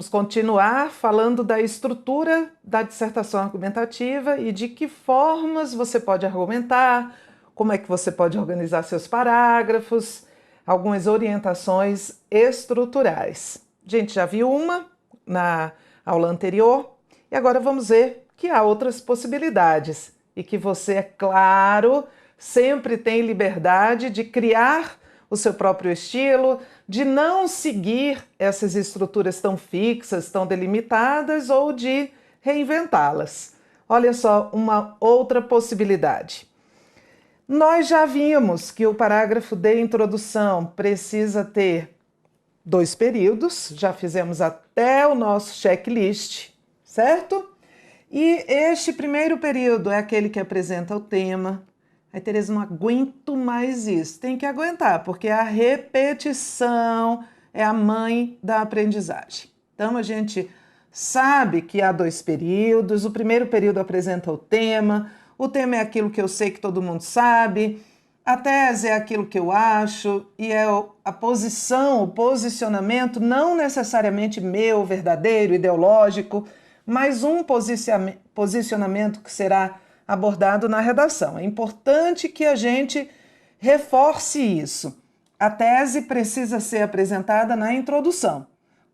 Vamos continuar falando da estrutura da dissertação argumentativa e de que formas você pode argumentar, como é que você pode organizar seus parágrafos, algumas orientações estruturais. A gente já viu uma na aula anterior e agora vamos ver que há outras possibilidades e que você, é claro, sempre tem liberdade de criar o seu próprio estilo, de não seguir essas estruturas tão fixas, tão delimitadas ou de reinventá-las. Olha só uma outra possibilidade. Nós já vimos que o parágrafo de introdução precisa ter 2 períodos, já fizemos até o nosso checklist, certo? E este primeiro período é aquele que apresenta o tema. Aí, Tereza, não aguento mais isso. Tem que aguentar, porque a repetição é a mãe da aprendizagem. Então, a gente sabe que há 2 períodos. O primeiro período apresenta o tema é aquilo que eu sei que todo mundo sabe, a tese é aquilo que eu acho, e é a posição, o posicionamento, não necessariamente meu, verdadeiro, ideológico, mas um posicionamento que será abordado na redação. É importante que a gente reforce isso. A tese precisa ser apresentada na introdução.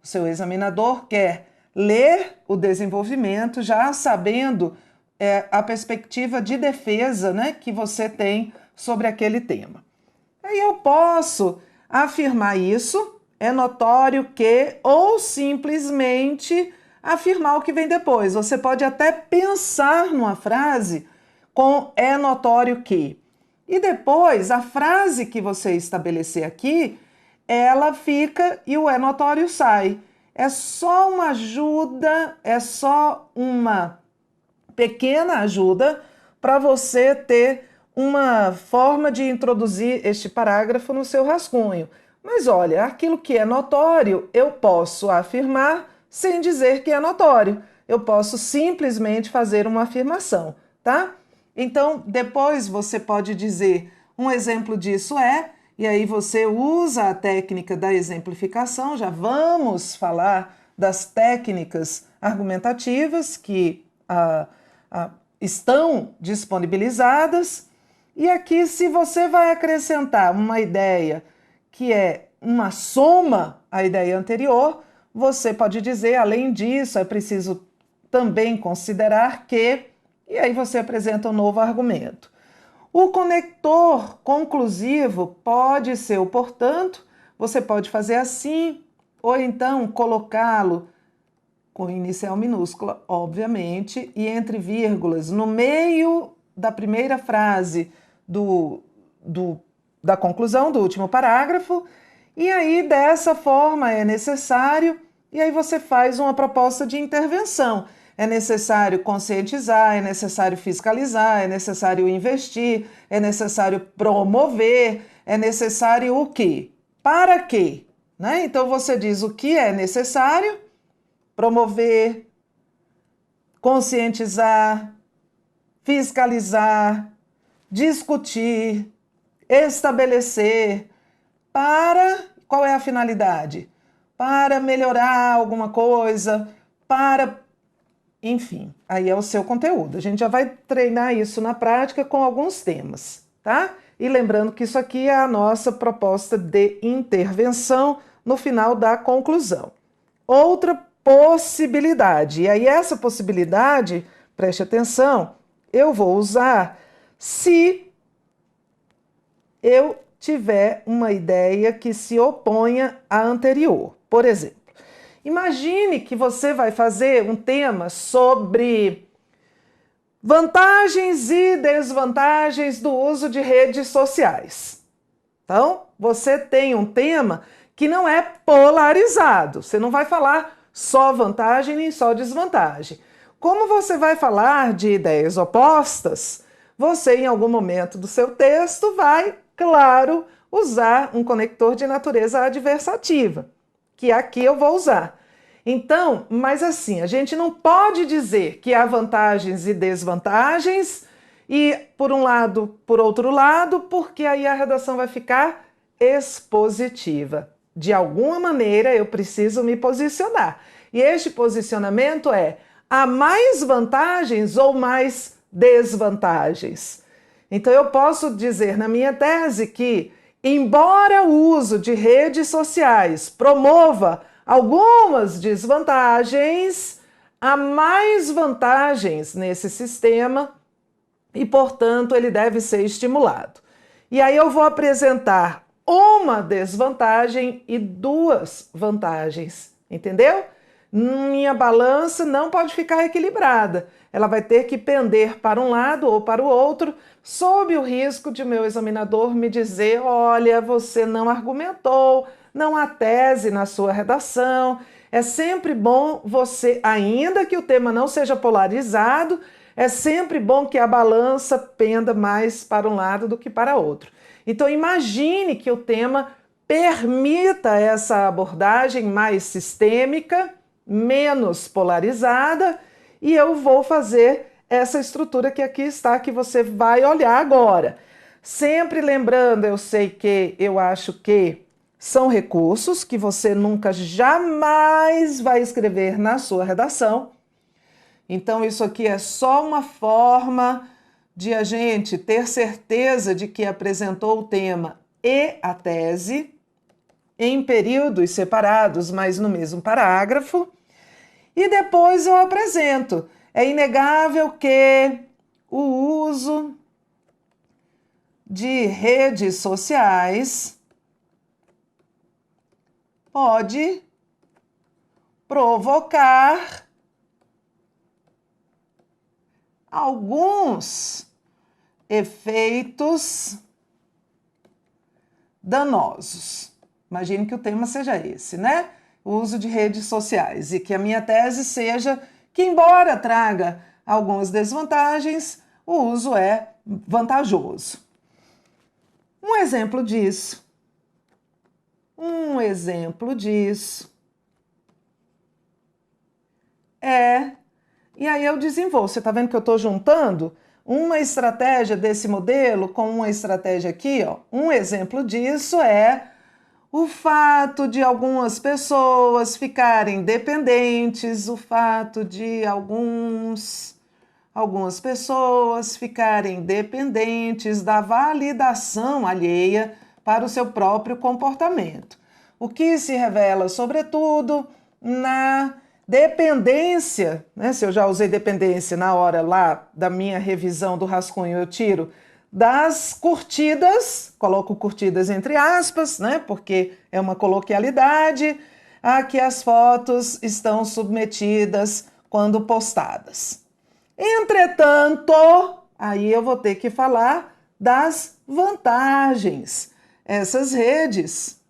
O seu examinador quer ler o desenvolvimento já sabendo a perspectiva de defesa, né, que você tem sobre aquele tema. Aí eu posso afirmar isso, é notório que, ou simplesmente afirmar o que vem depois. Você pode até pensar numa frase com é notório que. E depois, a frase que você estabelecer aqui, ela fica e o é notório sai. É só uma ajuda, é só uma pequena ajuda para você ter uma forma de introduzir este parágrafo no seu rascunho. Mas olha, aquilo que é notório, eu posso afirmar sem dizer que é notório. Eu posso simplesmente fazer uma afirmação, tá? Então, depois você pode dizer, um exemplo disso é, e aí você usa a técnica da exemplificação, já vamos falar das técnicas argumentativas que estão disponibilizadas. E aqui, se você vai acrescentar uma ideia que é uma soma à ideia anterior, você pode dizer, além disso, é preciso também considerar que, e aí você apresenta um novo argumento. O conector conclusivo pode ser o portanto, você pode fazer assim, ou então colocá-lo com inicial minúscula, obviamente, e entre vírgulas, no meio da primeira frase da conclusão do último parágrafo, e aí dessa forma é necessário, e aí você faz uma proposta de intervenção. É necessário conscientizar, é necessário fiscalizar, é necessário investir, é necessário promover, é necessário o quê? Para quê? Né? Então você diz o que é necessário, promover, conscientizar, fiscalizar, discutir, estabelecer. Para qual é a finalidade? Para melhorar alguma coisa, para... Enfim, aí é o seu conteúdo. A gente já vai treinar isso na prática com alguns temas, tá? E lembrando que isso aqui é a nossa proposta de intervenção no final da conclusão. Outra possibilidade, e aí essa possibilidade, preste atenção, eu vou usar se eu tiver uma ideia que se oponha à anterior. Por exemplo, imagine que você vai fazer um tema sobre vantagens e desvantagens do uso de redes sociais. Então, você tem um tema que não é polarizado. Você não vai falar só vantagem nem só desvantagem. Como você vai falar de ideias opostas, você, em algum momento do seu texto, vai, claro, usar um conector de natureza adversativa, que aqui eu vou usar. Então, mas assim, a gente não pode dizer que há vantagens e desvantagens, e por um lado, por outro lado, porque aí a redação vai ficar expositiva. De alguma maneira, eu preciso me posicionar. E este posicionamento é: há mais vantagens ou mais desvantagens? Então eu posso dizer na minha tese que, embora o uso de redes sociais promova algumas desvantagens, há mais vantagens nesse sistema e, portanto, ele deve ser estimulado. E aí eu vou apresentar uma desvantagem e duas vantagens, entendeu? Minha balança não pode ficar equilibrada. Ela vai ter que pender para um lado ou para o outro, sob o risco de meu examinador me dizer: olha, você não argumentou, não há tese na sua redação. É sempre bom você, ainda que o tema não seja polarizado, é sempre bom que a balança penda mais para um lado do que para outro. Então imagine que o tema permita essa abordagem mais sistêmica, menos polarizada, e eu vou fazer essa estrutura que aqui está, que você vai olhar agora. Sempre lembrando, eu acho que são recursos que você nunca, jamais vai escrever na sua redação. Então isso aqui é só uma forma de a gente ter certeza de que apresentou o tema e a tese em períodos separados, mas no mesmo parágrafo. E depois eu apresento. É inegável que o uso de redes sociais pode provocar alguns efeitos danosos. Imagine que o tema seja esse, né? O uso de redes sociais, e que a minha tese seja que, embora traga algumas desvantagens, o uso é vantajoso. Um exemplo disso é... E aí eu desenvolvo. Você está vendo que eu estou juntando uma estratégia desse modelo com uma estratégia aqui, ó. Um exemplo disso é o fato de algumas pessoas ficarem dependentes, o fato de algumas pessoas ficarem dependentes da validação alheia para o seu próprio comportamento. O que se revela, sobretudo, na dependência, né? Se eu já usei dependência na hora lá da minha revisão do rascunho, eu tiro das curtidas, coloco curtidas entre aspas, né? Porque é uma coloquialidade, a que as fotos estão submetidas quando postadas. Entretanto, aí eu vou ter que falar das vantagens. Essas redes,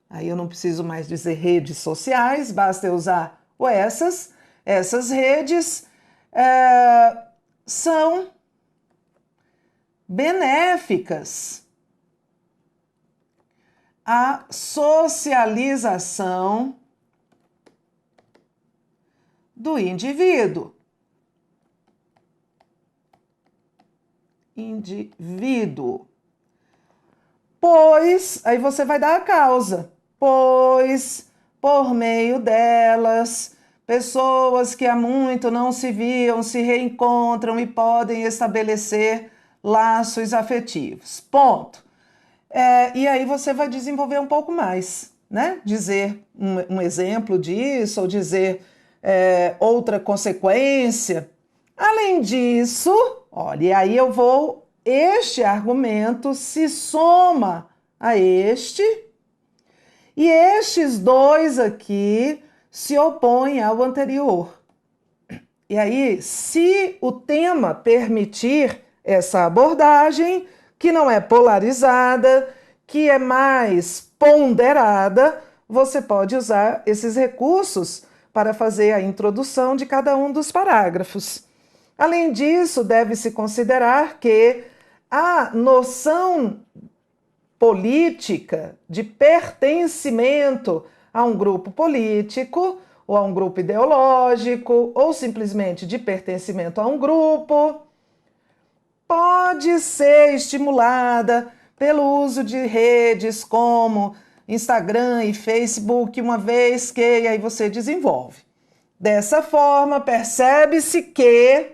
aí eu não preciso mais dizer redes sociais, basta eu usar o essas redes são benéficas à socialização do indivíduo. Pois, aí você vai dar a causa, pois por meio delas, pessoas que há muito não se viam se reencontram e podem estabelecer laços afetivos. Ponto. E aí você vai desenvolver um pouco mais, né? Dizer um exemplo disso, ou dizer outra consequência. Além disso, olha, e aí este argumento se soma a este, e estes dois aqui se opõem ao anterior. E aí, se o tema permitir essa abordagem, que não é polarizada, que é mais ponderada, você pode usar esses recursos para fazer a introdução de cada um dos parágrafos. Além disso, deve-se considerar que a noção política de pertencimento a um grupo político, ou a um grupo ideológico, ou simplesmente de pertencimento a um grupo, pode ser estimulada pelo uso de redes como Instagram e Facebook, uma vez que, e aí você desenvolve. Dessa forma, percebe-se que,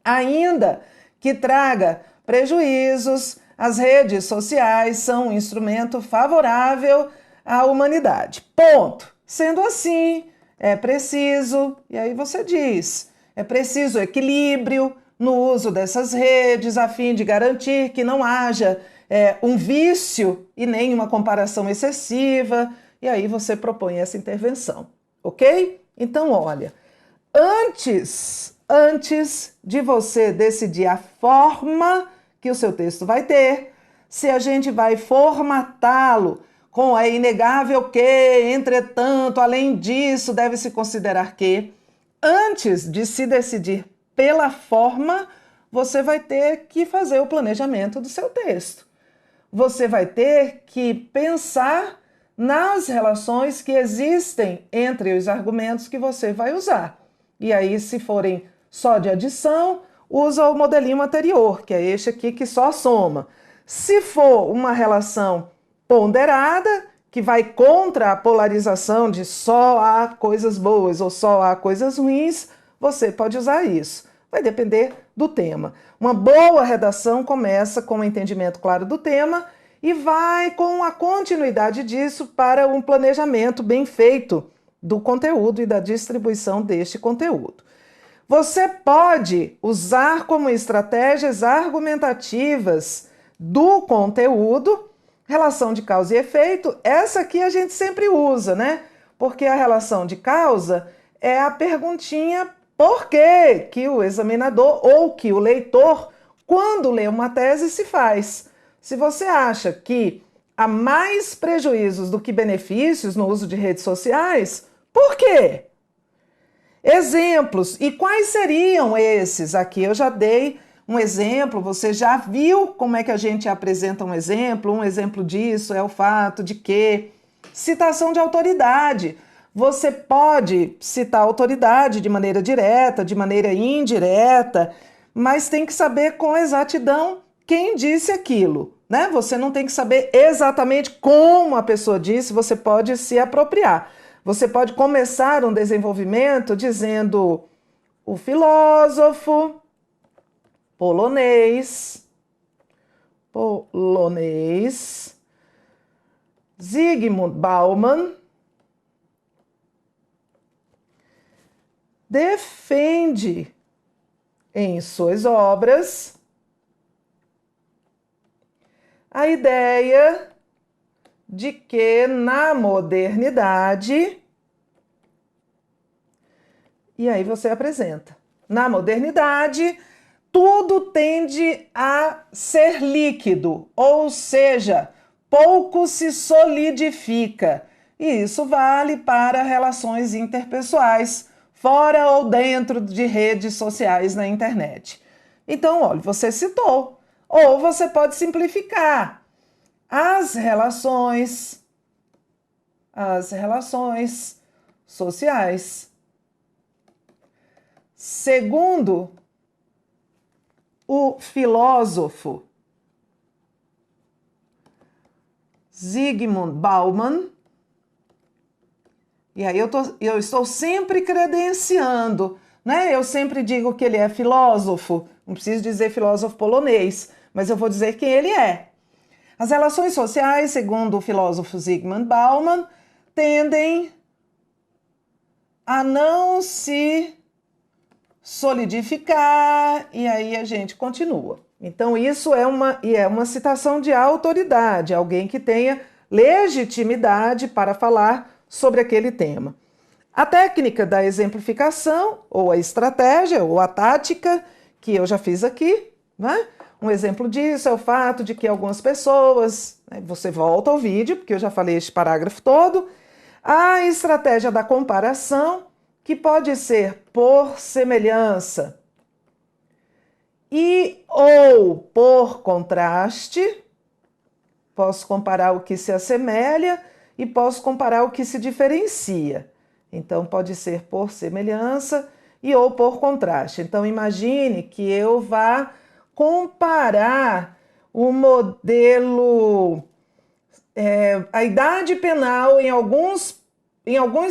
ainda que traga prejuízos, as redes sociais são um instrumento favorável à humanidade. Ponto. Sendo assim, é preciso, e aí você diz, é preciso equilíbrio no uso dessas redes a fim de garantir que não haja um vício e nem uma comparação excessiva, e aí você propõe essa intervenção, ok? Então, olha, antes de você decidir a forma que o seu texto vai ter, se a gente vai formatá-lo com é inegável que, entretanto, além disso, deve-se considerar que, antes de se decidir pela forma, você vai ter que fazer o planejamento do seu texto. Você vai ter que pensar nas relações que existem entre os argumentos que você vai usar. E aí, se forem só de adição, usa o modelinho anterior, que é este aqui que só soma. Se for uma relação ponderada, que vai contra a polarização de só há coisas boas ou só há coisas ruins, você pode usar isso. Vai depender do tema. Uma boa redação começa com um entendimento claro do tema e vai com a continuidade disso para um planejamento bem feito do conteúdo e da distribuição deste conteúdo. Você pode usar como estratégias argumentativas do conteúdo relação de causa e efeito. Essa aqui a gente sempre usa, né? Porque a relação de causa é a perguntinha por que o examinador ou que o leitor, quando lê uma tese, se faz. Se você acha que há mais prejuízos do que benefícios no uso de redes sociais, por quê? Exemplos. E quais seriam esses? Aqui eu já dei um exemplo, você já viu como é que a gente apresenta um exemplo? Um exemplo disso é o fato de que citação de autoridade. Você pode citar autoridade de maneira direta, de maneira indireta, mas tem que saber com exatidão quem disse aquilo, né? Você não tem que saber exatamente como a pessoa disse, você pode se apropriar. Você pode começar um desenvolvimento dizendo o filósofo polonês Zygmunt Bauman defende em suas obras a ideia de que na modernidade, e aí você apresenta, na modernidade tudo tende a ser líquido, ou seja, pouco se solidifica. E isso vale para relações interpessoais, fora ou dentro de redes sociais na internet. Então, olha, você citou. Ou você pode simplificar. As relações sociais, segundo o filósofo Zygmunt Bauman, e aí eu estou sempre credenciando, né? Eu sempre digo que ele é filósofo, não preciso dizer filósofo polonês, mas eu vou dizer quem ele é. As relações sociais, segundo o filósofo Zygmunt Bauman, tendem a não se solidificar, e aí a gente continua. Então isso é uma citação de autoridade, alguém que tenha legitimidade para falar sobre aquele tema. A técnica da exemplificação, ou a estratégia, ou a tática, que eu já fiz aqui, né? Um exemplo disso é o fato de que algumas pessoas, né, você volta ao vídeo, porque eu já falei este parágrafo todo, a estratégia da comparação, que pode ser por semelhança e ou por contraste, posso comparar o que se assemelha e posso comparar o que se diferencia. Então, pode ser por semelhança e ou por contraste. Então, imagine que eu vá comparar o modelo a idade penal em alguns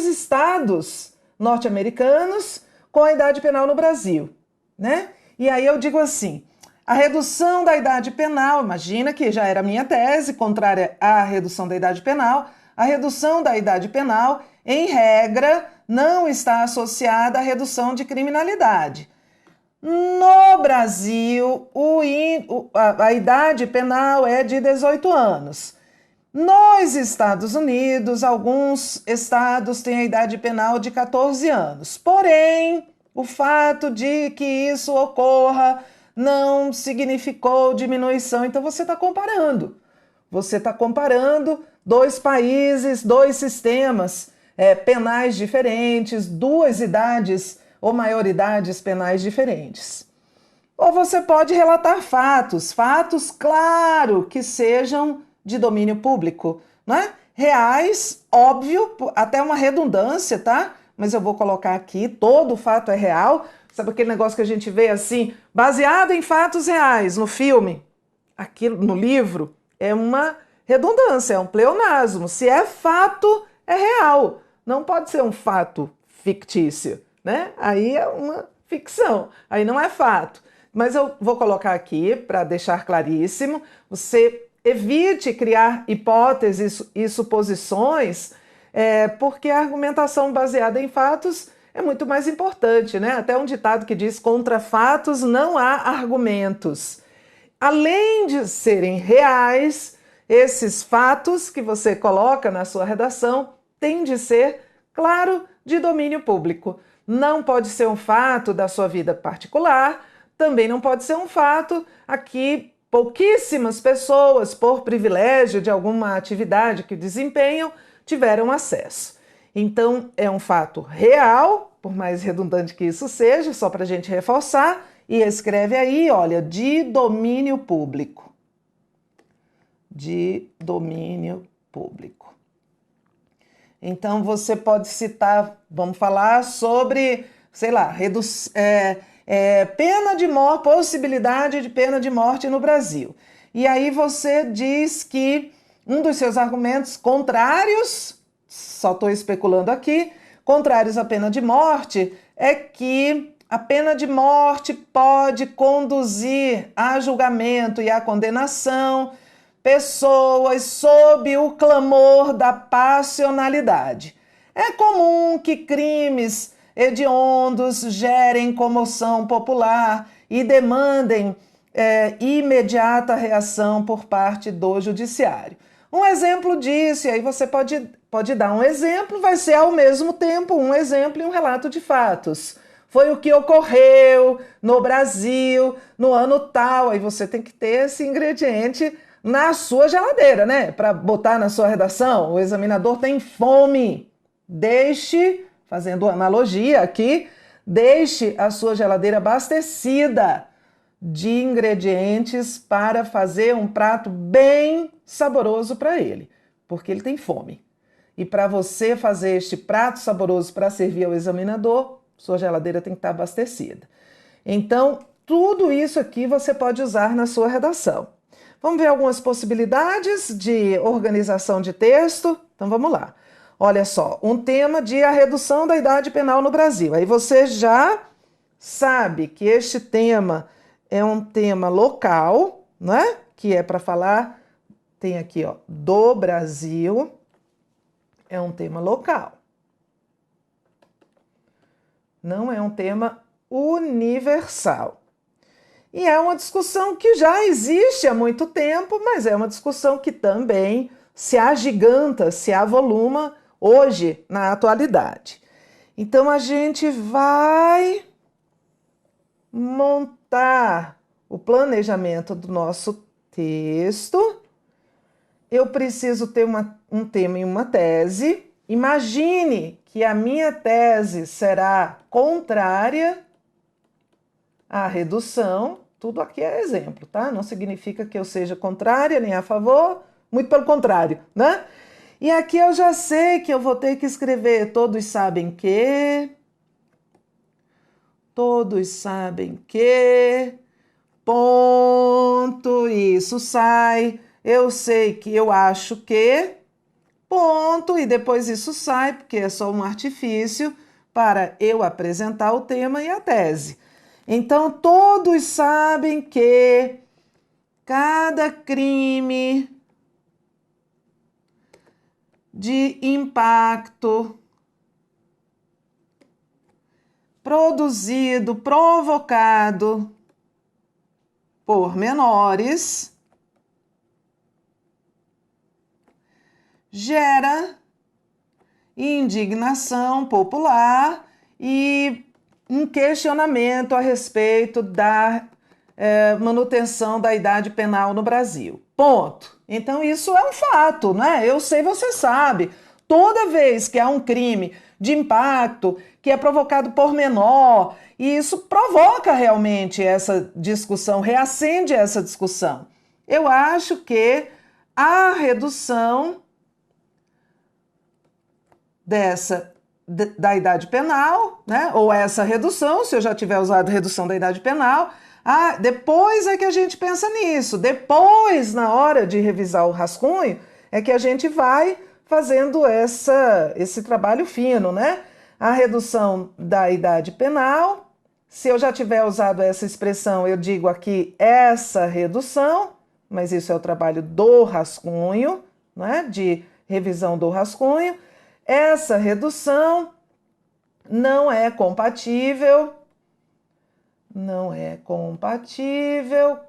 estados norte-americanos com a idade penal no Brasil, né? E aí eu digo assim, a redução da idade penal, imagina que já era minha tese, contrária à redução da idade penal, a redução da idade penal, em regra, não está associada à redução de criminalidade. No Brasil, a idade penal é de 18 anos. Nos Estados Unidos, alguns estados têm a idade penal de 14 anos. Porém, o fato de que isso ocorra não significou diminuição. Então, você está comparando. Você está comparando dois países, dois sistemas penais diferentes, duas idades ou maioridades penais diferentes. Ou você pode relatar fatos, claro, que sejam de domínio público, não é? Reais, óbvio, até uma redundância, tá? Mas eu vou colocar aqui, todo fato é real. Sabe aquele negócio que a gente vê assim, baseado em fatos reais no filme? Aqui no livro é uma redundância, é um pleonasmo. Se é fato, é real. Não pode ser um fato fictício, né? Aí é uma ficção, aí não é fato. Mas eu vou colocar aqui para deixar claríssimo, você evite criar hipóteses e suposições, porque a argumentação baseada em fatos é muito mais importante, né? Até um ditado que diz: contra fatos não há argumentos. Além de serem reais, esses fatos que você coloca na sua redação têm de ser, claro, de domínio público. Não pode ser um fato da sua vida particular, também não pode ser um fato a que pouquíssimas pessoas, por privilégio de alguma atividade que desempenham, tiveram acesso. Então, é um fato real, por mais redundante que isso seja, só para a gente reforçar, e escreve aí, olha, de domínio público. De domínio público. Então, você pode citar, vamos falar sobre, sei lá, pena de morte, possibilidade de pena de morte no Brasil. E aí você diz que um dos seus argumentos contrários, só estou especulando aqui, contrários à pena de morte, é que a pena de morte pode conduzir a julgamento e à condenação pessoas sob o clamor da passionalidade. É comum que crimes hediondos gerem comoção popular e demandem imediata reação por parte do judiciário. Um exemplo disso, e aí você pode dar um exemplo, vai ser ao mesmo tempo um exemplo e um relato de fatos. Foi o que ocorreu no Brasil no ano tal, aí você tem que ter esse ingrediente na sua geladeira, né? Para botar na sua redação. O examinador tem fome. Deixe, fazendo analogia aqui, deixe a sua geladeira abastecida de ingredientes para fazer um prato bem saboroso para ele, porque ele tem fome. E para você fazer este prato saboroso para servir ao examinador, sua geladeira tem que estar abastecida. Então, tudo isso aqui você pode usar na sua redação. Vamos ver algumas possibilidades de organização de texto? Então vamos lá. Olha só, um tema de a redução da idade penal no Brasil. Aí você já sabe que este tema é um tema local, né? Que é para falar, tem aqui, ó, do Brasil, é um tema local. Não é um tema universal. E é uma discussão que já existe há muito tempo, mas é uma discussão que também se agiganta, se avoluma hoje, na atualidade. Então, a gente vai montar o planejamento do nosso texto. Eu preciso ter um tema e uma tese. Imagine que a minha tese será contrária à redução. Tudo aqui é exemplo, tá? Não significa que eu seja contrária nem a favor, muito pelo contrário, né? E aqui eu já sei que eu vou ter que escrever todos sabem que, ponto, isso sai eu sei que eu acho que, ponto, e depois isso sai, porque é só um artifício para eu apresentar o tema e a tese. Então, todos sabem que cada crime de impacto produzido, provocado por menores gera indignação popular e um questionamento a respeito da manutenção da idade penal no Brasil. Ponto. Então, isso é um fato, né? Eu sei, você sabe. Toda vez que há um crime de impacto que é provocado por menor, e isso provoca realmente essa discussão, reacende essa discussão. Eu acho que a redução da idade penal, né? Ou essa redução, se eu já tiver usado redução da idade penal, depois é que a gente pensa nisso. Depois, na hora de revisar o rascunho, é que a gente vai fazendo esse trabalho fino, né? A redução da idade penal. Se eu já tiver usado essa expressão, eu digo aqui essa redução, mas isso é o trabalho do rascunho, né? De revisão do rascunho. Essa redução não é compatível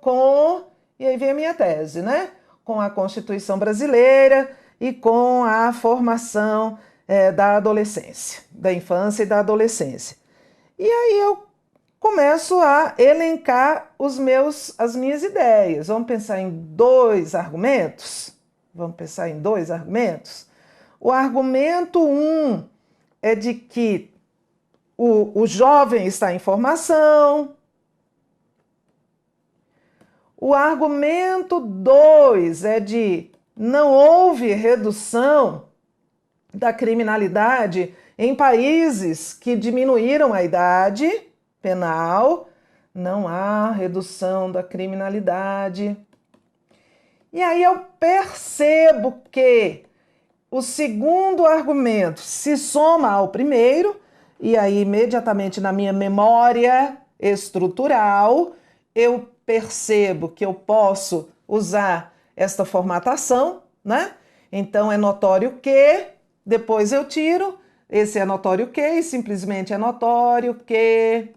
com, e aí vem a minha tese, né? Com a Constituição brasileira e com a formação da adolescência, da infância e da adolescência. E aí eu começo a elencar as minhas ideias. Vamos pensar em dois argumentos? O argumento 1 é de que o jovem está em formação. O argumento 2 é de não houve redução da criminalidade em países que diminuíram a idade penal. Não há redução da criminalidade. E aí eu percebo que o segundo argumento se soma ao primeiro, e aí imediatamente na minha memória estrutural eu percebo que eu posso usar esta formatação, né? Então é notório que, depois eu tiro, esse é notório que, e simplesmente é notório que.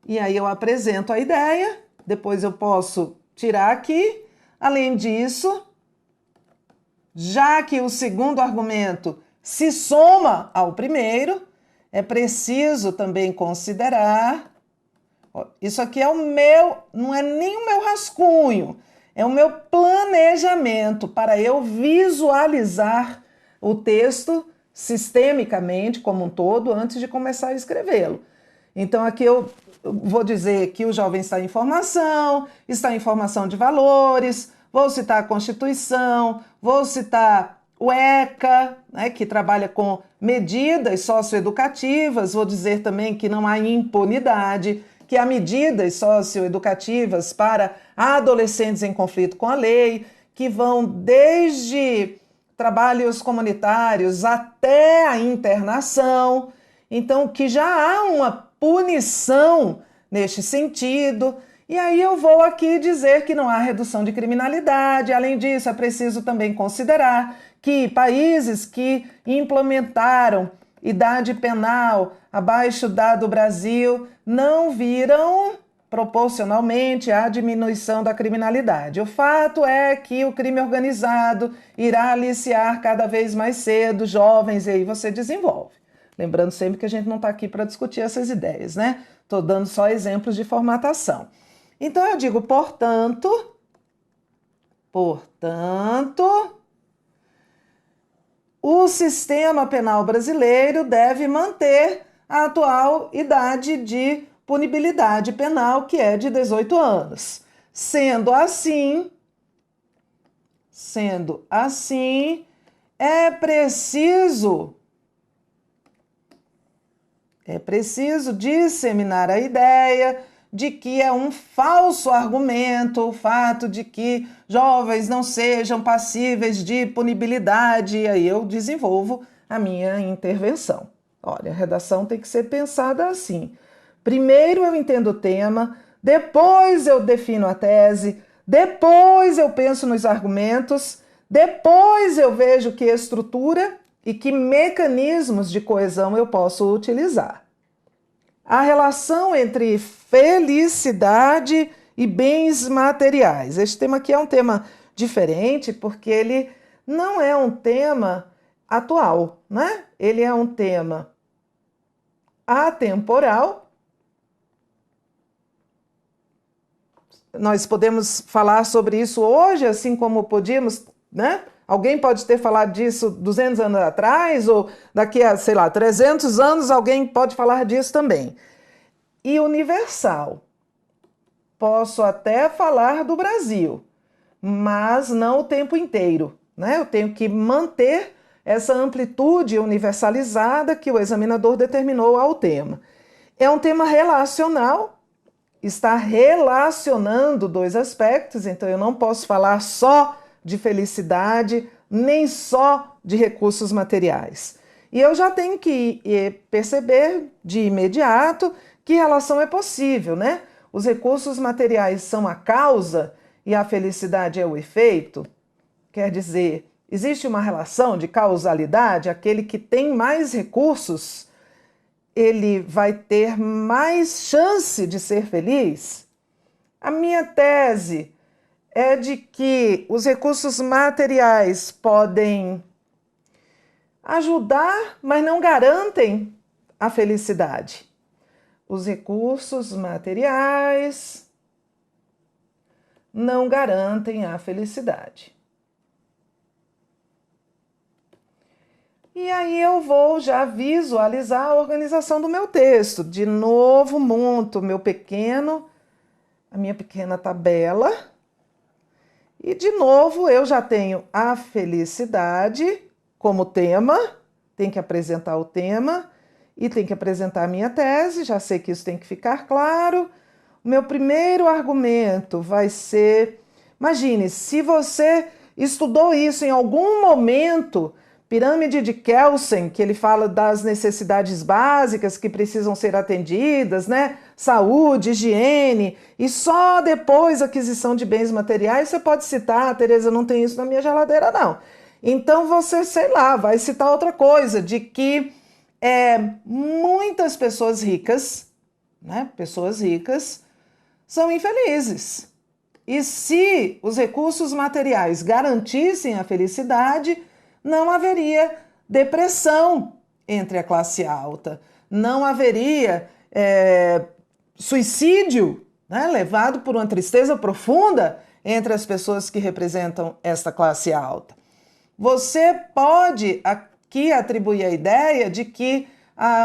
E aí eu apresento a ideia, depois eu posso tirar aqui. Além disso, já que o segundo argumento se soma ao primeiro, é preciso também considerar. Isso aqui não é nem o meu rascunho, é o meu planejamento para eu visualizar o texto sistemicamente, como um todo, antes de começar a escrevê-lo. Então, aqui eu vou dizer que o jovem está em formação de valores, vou citar a Constituição, vou citar o ECA, né, que trabalha com medidas socioeducativas, vou dizer também que não há impunidade, que há medidas socioeducativas para adolescentes em conflito com a lei, que vão desde trabalhos comunitários até a internação. Então, que já há uma punição neste sentido. E aí eu vou aqui dizer que não há redução de criminalidade. Além disso, é preciso também considerar que países que implementaram idade penal abaixo da do Brasil não viram proporcionalmente a diminuição da criminalidade. O fato é que o crime organizado irá aliciar cada vez mais cedo jovens, e aí você desenvolve. Lembrando sempre que a gente não está aqui para discutir essas ideias, né? Estou dando só exemplos de formatação. Então eu digo, portanto, o sistema penal brasileiro deve manter a atual idade de punibilidade penal, que é de 18 anos. Sendo assim, é preciso disseminar a ideia de que é um falso argumento o fato de que jovens não sejam passíveis de punibilidade, e aí eu desenvolvo a minha intervenção. Olha, a redação tem que ser pensada assim. Primeiro eu entendo o tema, depois eu defino a tese, depois eu penso nos argumentos, depois eu vejo que estrutura e que mecanismos de coesão eu posso utilizar. A relação entre felicidade e bens materiais. Este tema aqui é um tema diferente porque ele não é um tema atual, né? Ele é um tema atemporal. Nós podemos falar sobre isso hoje, assim como podíamos, né? Alguém pode ter falado disso 200 anos atrás, ou daqui a, sei lá, 300 anos alguém pode falar disso também. E universal. Posso até falar do Brasil, mas não o tempo inteiro, né? Eu tenho que manter essa amplitude universalizada que o examinador determinou ao tema. É um tema relacional, está relacionando dois aspectos, então eu não posso falar só de felicidade, nem só de recursos materiais. E eu já tenho que perceber de imediato que relação é possível, né? Os recursos materiais são a causa e a felicidade é o efeito. Quer dizer, existe uma relação de causalidade, aquele que tem mais recursos, ele vai ter mais chance de ser feliz? A minha tese é de que os recursos materiais podem ajudar, mas não garantem a felicidade. Os recursos materiais não garantem a felicidade. E aí eu vou já visualizar a organização do meu texto. De novo, monto a minha pequena tabela. E de novo eu já tenho a felicidade como tema, tem que apresentar o tema e tem que apresentar a minha tese, já sei que isso tem que ficar claro. O meu primeiro argumento vai ser, imagine, se você estudou isso em algum momento, pirâmide de Kelsen, que ele fala das necessidades básicas que precisam ser atendidas, né? Saúde, higiene, e só depois aquisição de bens materiais você pode citar, Tereza, não tem isso na minha geladeira, não. Então você, sei lá, vai citar outra coisa, de que muitas pessoas ricas, né? Pessoas ricas são infelizes. E se os recursos materiais garantissem a felicidade, não haveria depressão entre a classe alta, não haveria suicídio, né, levado por uma tristeza profunda entre as pessoas que representam esta classe alta. Você pode aqui atribuir a ideia de que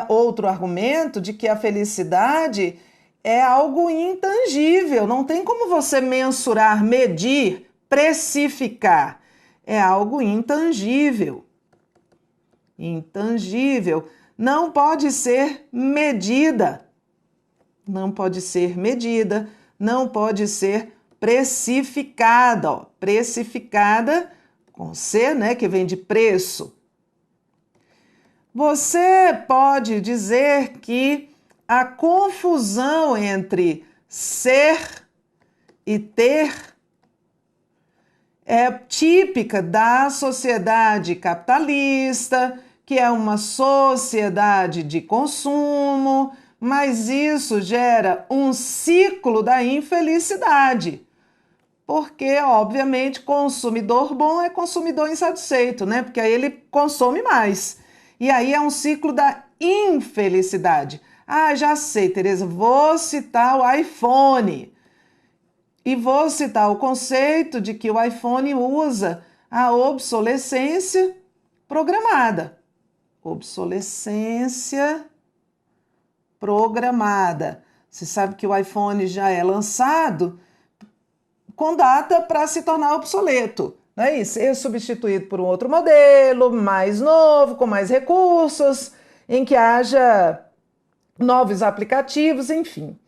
outro argumento de que a felicidade é algo intangível, não tem como você mensurar, medir, precificar. É algo intangível. Intangível. Não pode ser medida. Não pode ser medida. Não pode ser precificada. Ó. Precificada com C, né, que vem de preço. Você pode dizer que a confusão entre ser e ter é típica da sociedade capitalista, que é uma sociedade de consumo, mas isso gera um ciclo da infelicidade. Porque, obviamente, consumidor bom é consumidor insatisfeito, né? Porque aí ele consome mais. E aí é um ciclo da infelicidade. Ah, já sei, Tereza, vou citar o iPhone. E vou citar o conceito de que o iPhone usa a obsolescência programada. Obsolescência programada. Você sabe que o iPhone já é lançado com data para se tornar obsoleto, não é isso? Ser substituído por um outro modelo, mais novo, com mais recursos, em que haja novos aplicativos, enfim.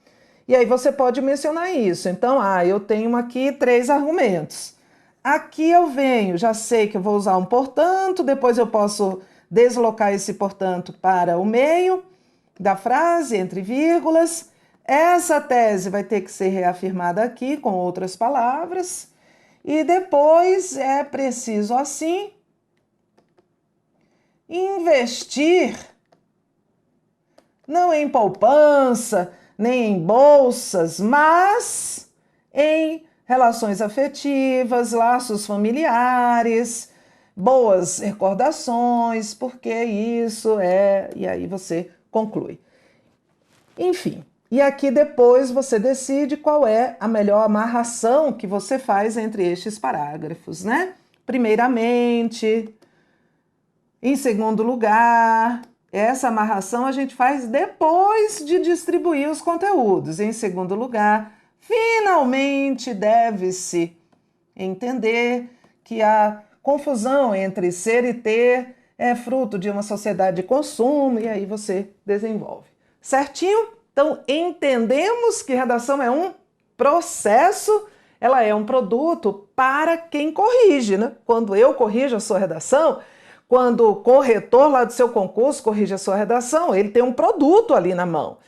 E aí você pode mencionar isso. Então, eu tenho aqui 3 argumentos. Aqui eu venho, já sei que eu vou usar um portanto, depois eu posso deslocar esse portanto para o meio da frase, entre vírgulas. Essa tese vai ter que ser reafirmada aqui com outras palavras. E depois é preciso, assim, investir não em poupança, nem em bolsas, mas em relações afetivas, laços familiares, boas recordações, porque isso é. E aí você conclui. Enfim, e aqui depois você decide qual é a melhor amarração que você faz entre estes parágrafos, né? Primeiramente, em segundo lugar, essa amarração a gente faz depois de distribuir os conteúdos. Em segundo lugar, finalmente deve-se entender que a confusão entre ser e ter é fruto de uma sociedade de consumo, e aí você desenvolve. Certinho? Então, entendemos que redação é um processo, ela é um produto para quem corrige, né? Quando eu corrijo a sua redação, quando o corretor lá do seu concurso corrige a sua redação, ele tem um produto ali na mão.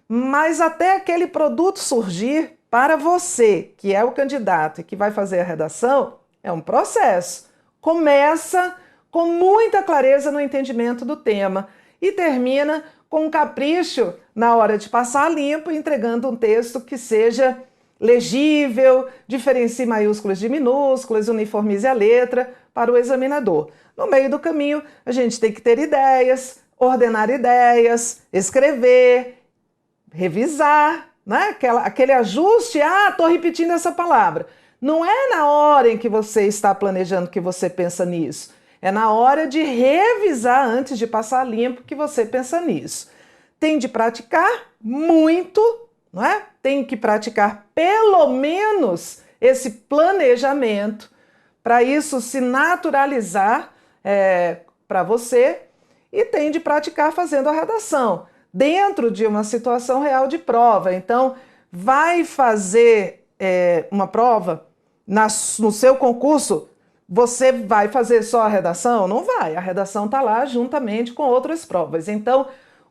Mas até aquele produto surgir para você, que é o candidato e que vai fazer a redação, é um processo. Começa com muita clareza no entendimento do tema e termina com um capricho na hora de passar limpo, entregando um texto que seja legível, diferencie maiúsculas de minúsculas, uniformize a letra para o examinador. No meio do caminho, a gente tem que ter ideias, ordenar ideias, escrever, revisar, né? Aquele ajuste, estou repetindo essa palavra. Não é na hora em que você está planejando que você pensa nisso. É na hora de revisar antes de passar limpo que você pensa nisso. Tem de praticar muito, não é? Tem que praticar pelo menos esse planejamento para isso se naturalizar para você, e tem de praticar fazendo a redação dentro de uma situação real de prova. Então, vai fazer uma prova no seu concurso, você vai fazer só a redação? Não vai, a redação está lá juntamente com outras provas. Então,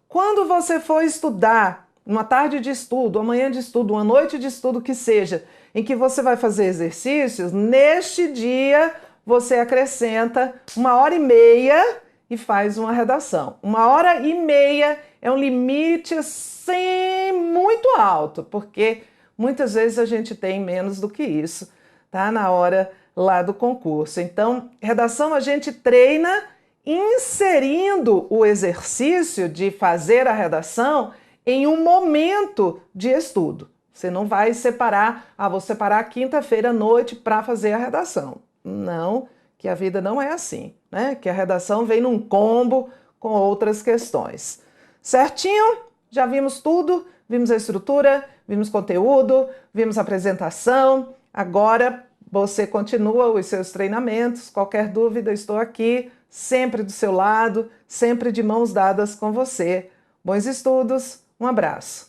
quando você for estudar, uma tarde de estudo, uma manhã de estudo, uma noite de estudo que seja, em que você vai fazer exercícios, neste dia você acrescenta 1h30 e faz uma redação. 1h30 é um limite assim muito alto, porque muitas vezes a gente tem menos do que isso, tá? Na hora lá do concurso. Então, redação a gente treina inserindo o exercício de fazer a redação em um momento de estudo. Você não vai separar, vou separar quinta-feira à noite para fazer a redação. Não, que a vida não é assim, né? Que a redação vem num combo com outras questões. Certinho? Já vimos tudo, vimos a estrutura, vimos conteúdo, vimos a apresentação. Agora você continua os seus treinamentos. Qualquer dúvida, estou aqui, sempre do seu lado, sempre de mãos dadas com você. Bons estudos, um abraço.